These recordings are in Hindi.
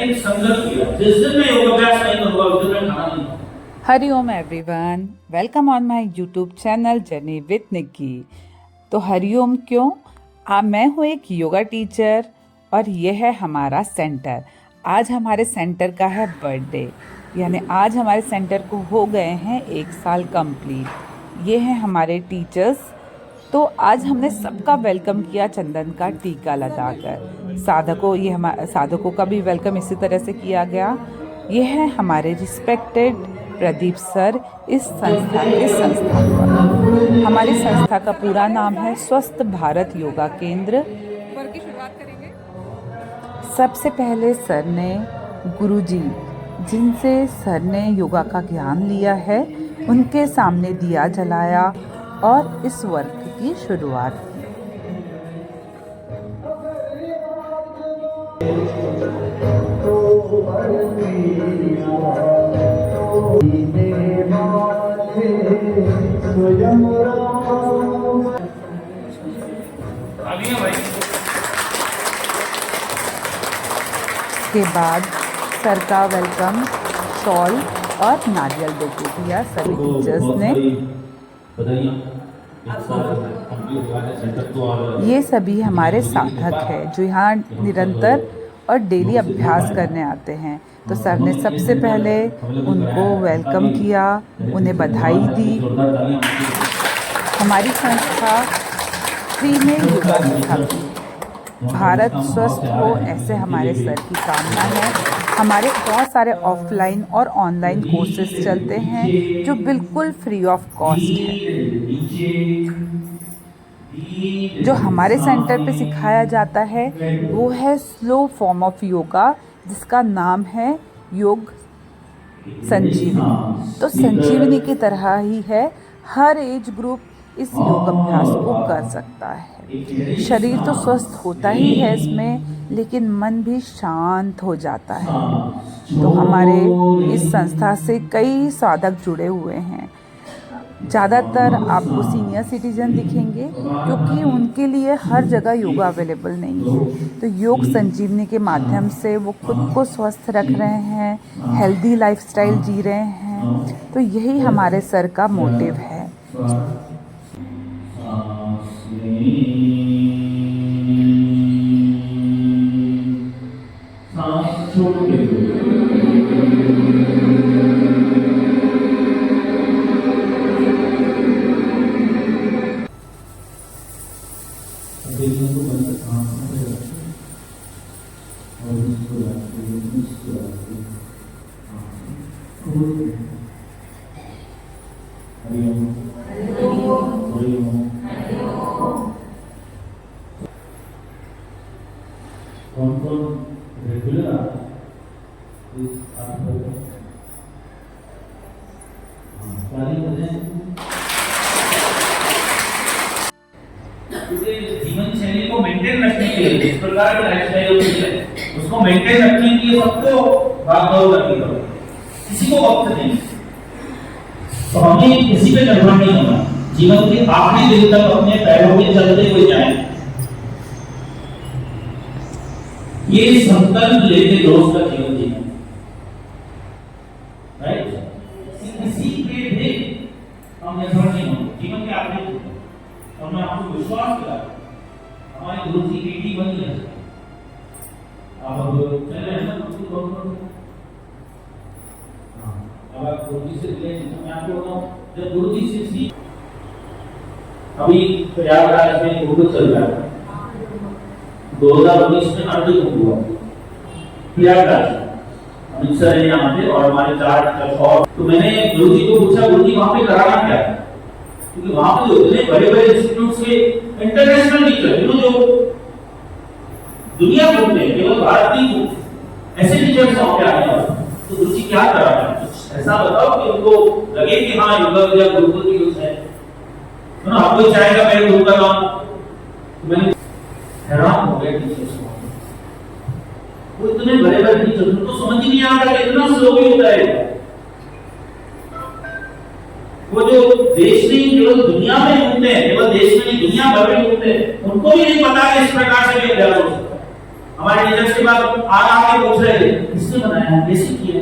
मैंने एक संकल्प किया, जिस दिन मैं योगाभ्यास नहीं करूंगा उस दिन मैं खाना नहीं खाऊंगा। Hariom everyone, welcome on my YouTube channel journey with Nikki. तो हरिओम क्यों? मैं हूँ एक योगा टीचर और ये है हमारा सेंटर। आज हमारे सेंटर का है बर्थडे, यानी आज हमारे सेंटर को हो गए हैं 1 साल कंप्लीट। ये हैं हमारे टीचर्स। तो आज हमने सबका वेलकम किया चंदन का टीका लगाकर। साधकों का भी वेलकम इसी तरह से किया गया। ये है हमारे रिस्पेक्टेड प्रदीप सर, इस संस्था के संस्थापक। हमारी संस्था का पूरा नाम है स्वस्थ भारत योगा केंद्र। की शुरुआत करेंगे। सबसे पहले सर ने गुरुजी, जिनसे सर ने योगा का ज्ञान लिया है, उनके सामने दिया जलाया और इस वर्क की शुरुआत की। के बाद सर का वेलकम शॉल और नारियल देके दिया सभी टीचर्स ने। ये सभी हमारे साधक हैं जो यहाँ निरंतर और डेली अभ्यास करने आते हैं। तो सर ने सबसे पहले उनको वेलकम किया, उन्हें बधाई दी। हमारी संस्था फ्री में योगा सिखाती। भारत स्वस्थ हो, ऐसे हमारे सर की कामना है। हमारे बहुत सारे ऑफलाइन और ऑनलाइन कोर्सेज चलते हैं जो बिल्कुल फ्री ऑफ कॉस्ट है। जो हमारे सेंटर पे सिखाया जाता है वो है स्लो फॉर्म ऑफ योगा, जिसका नाम है योग संजीवनी। तो संजीवनी की तरह ही है, हर एज ग्रुप इस योग अभ्यास को कर सकता है। शरीर तो स्वस्थ होता ही है इसमें, लेकिन मन भी शांत हो जाता है। तो हमारे इस संस्था से कई साधक जुड़े हुए हैं। ज़्यादातर आपको सीनियर सिटीजन दिखेंगे, क्योंकि उनके लिए हर जगह योगा अवेलेबल नहीं है। तो योग संजीवनी के माध्यम से वो खुद को स्वस्थ रख रहे हैं, हेल्दी लाइफस्टाइल जी रहे हैं। तो यही हमारे सर का मोटिव है। कौन रेगुलर जीवन शैली को मेंटेन रखने के लिए, इस प्रकार की लाइफस्टाइल होती है, उसको मेंटेन रखने के लिए सबको भाग-दौड़ करनी पड़ती है, किसी को वक्त नहीं। तो हमें किसी पे निर्भर नहीं होना, जीवन के आखिरी दिन तक अपने पैरों पे चलते हुए जाएं। ये संकल्प लेके दोस्त का जीवन जीना, राइट? किसी पे भी हम निर्भर नहीं होंगे जीवन के आखिरी दिन तक। और मैं आपको विश्वास दिलाता हूं, हमारे गुरु जी बेटी बन गए। आप चल रहे हैं ना गुरु जी, अब आप गुरु जी से मिले। मैं आपको बताऊं, जब गुरु जी से सीख, अभी प्रयागराज में गुरु चल रहा है, 2019 में अंतिम हुआ प्रयागराज, अमित सर है यहाँ पे और हमारे 4 और। तो मैंने गुरु जी को पूछा, गुरु जी वहाँ पे कराना क्या है? क्योंकि वहाँ पे जो इतने बड़े-बड़े इंस्टीट्यूट्स के इंटरनेशनल टीचर, जो दुनिया घूमते हैं, केवल भारत नहीं, ऐसे टीचर्स वहाँ पे आए हैं। तो गुरु जी क्या करा रहे हैं? ऐसा बताओ कि उनको लगे कि हाँ योगा विद्या गुरुकुल की यूज है ना। आप कोई चाहेगा मेरे गुरु का नाम, मैंने हैरान हो गए टीचर्स को। वो इतने बड़े-बड़े टीचर, उनको समझ ही नहीं आ रहा कि इतना स्लो भी होता है। वो जो देश नहीं केवल दुनिया में घूमते हैं, केवल देश में नहीं दुनिया भर में घूमते हैं, उनको भी नहीं पता कि इस प्रकार से भी अभ्यास हो सकता है। हमारे टीचर्स के बाद आगे पूछ रहे थे किसने बनाया, कैसे किया।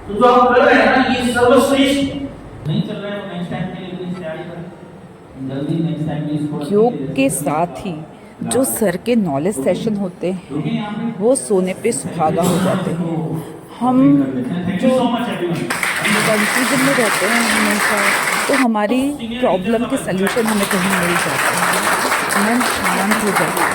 तो जो आप कर रहे हैं ना ये सर्वश्रेष्ठ नहीं चल रहा है, तो नेक्स्ट टाइम के लिए प्लीज तैयारी करें जल्दी, नेक्स्ट टाइम की इसको योग के साथ ही जो सर के नॉलेज सेशन होते हैं वो सोने पे सुहागा हो जाते हैं। हम जो कंफ्यूजन में रहते हैं हमेशा, तो हमारी प्रॉब्लम के सल्यूशन हमें कहीं मिल जाते हैं, मन शांत हो जाता है।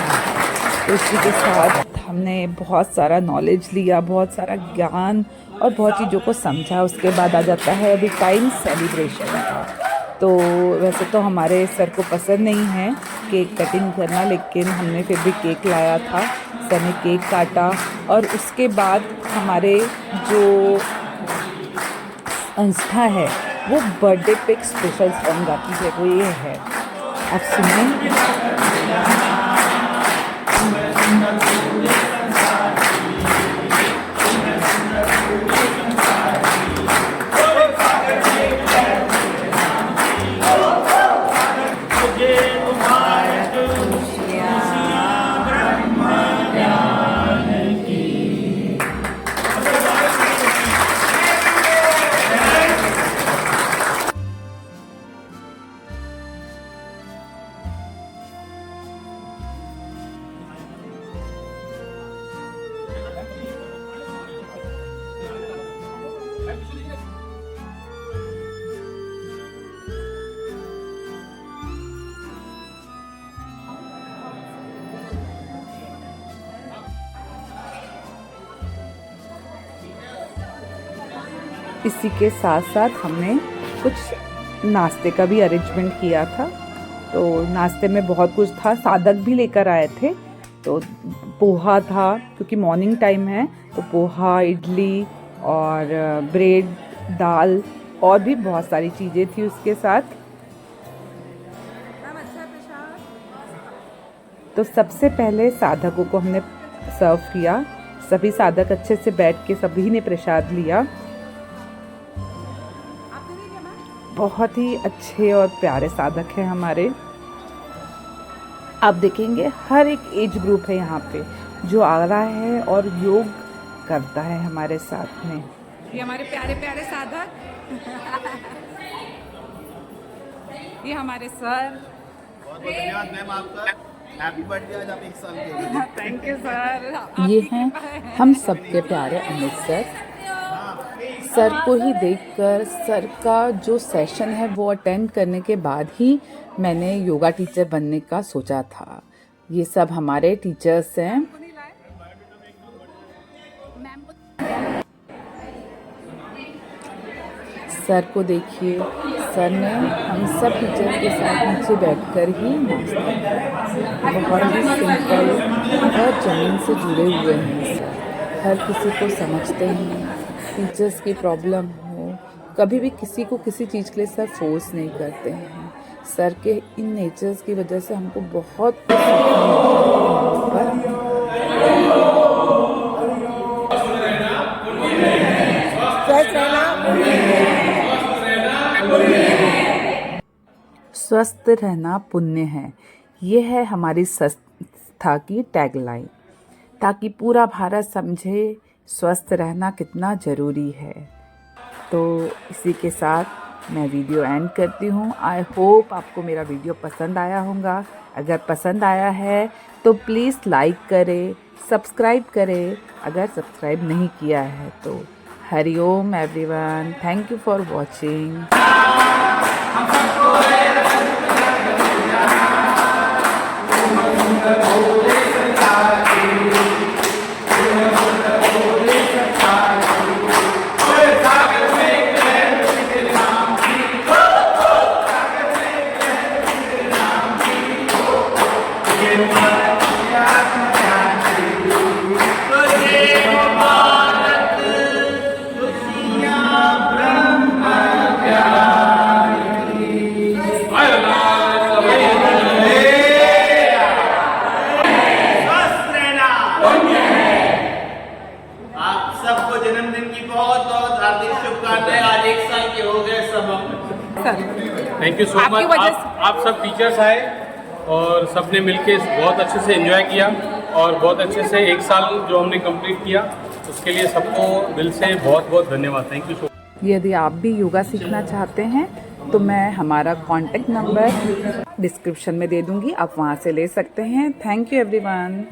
तो इसी के साथ हमने बहुत सारा नॉलेज लिया, बहुत सारा ज्ञान और बहुत चीज़ों को समझा। उसके बाद आ जाता है अभी टाइम सेलिब्रेशन का। तो वैसे तो हमारे सर को पसंद नहीं है केक कटिंग करना, लेकिन हमने फिर भी केक लाया था। सर ने केक काटा और उसके बाद हमारे जो संस्था है वो बर्थडे पे एक स्पेशल सॉन्ग गाती है, वो ये है, आप सुनिए। इसी के साथ साथ हमने कुछ नाश्ते का भी अरेंजमेंट किया था। तो नाश्ते में बहुत कुछ था, सादक भी लेकर आए थे। तो पोहा था, क्योंकि मॉर्निंग टाइम है, तो पोहा, इडली और ब्रेड, दाल और भी बहुत सारी चीज़ें थी उसके साथ। तो सबसे पहले साधकों को हमने सर्व किया। सभी साधक अच्छे से बैठ के सभी ने प्रसाद लिया। बहुत ही अच्छे और प्यारे साधक हैं हमारे। आप देखेंगे हर एक एज ग्रुप है यहाँ पे जो आ रहा है और योग करता है हमारे साथ में। ये हमारे प्यारे प्यारे साधक ये हमारे सर। बहुत धन्यवाद मैम आपका। हैप्पी बर्थडे, आज आप 1 साल के। Thank you sir. ये हैं हम सबके प्यारे अमित सर। सर को ही देखकर, सर का जो सेशन है वो अटेंड करने के बाद ही मैंने योगा टीचर बनने का सोचा था। ये सब हमारे टीचर्स हैं। सर को देखिए, सर ने हम सब टीचर्स के साथ नीचे बैठकर ही नाश्ता किया। बहुत ही सिंपल और ज़मीन से जुड़े हुए हैं सर। हर किसी को समझते हैं। टीचर्स की प्रॉब्लम हो, कभी भी किसी को किसी चीज़ के लिए सर फोर्स नहीं करते हैं। सर के इन नेचर्स की वजह से हमको बहुत स्वस्थ रहना पुण्य है। ये है हमारी संस्था की टैगलाइन, ताकि पूरा भारत समझे स्वस्थ रहना कितना ज़रूरी है। तो इसी के साथ मैं वीडियो एंड करती हूँ। आई होप आपको मेरा वीडियो पसंद आया होगा। अगर पसंद आया है तो प्लीज़ लाइक करें, सब्सक्राइब करें अगर सब्सक्राइब नहीं किया है तो। Hariom everyone, thank you for watching. Thank you so much. आप सब टीचर्स आए और सबने मिलके बहुत अच्छे से एंजॉय किया और बहुत अच्छे से 1 साल जो हमने कंप्लीट किया उसके लिए सबको दिल से बहुत बहुत धन्यवाद। Thank you so much. यदि आप भी योगा सीखना चाहते हैं तो मैं हमारा कॉन्टेक्ट नंबर डिस्क्रिप्शन में दे दूंगी, आप वहां से ले सकते हैं। Thank you everyone.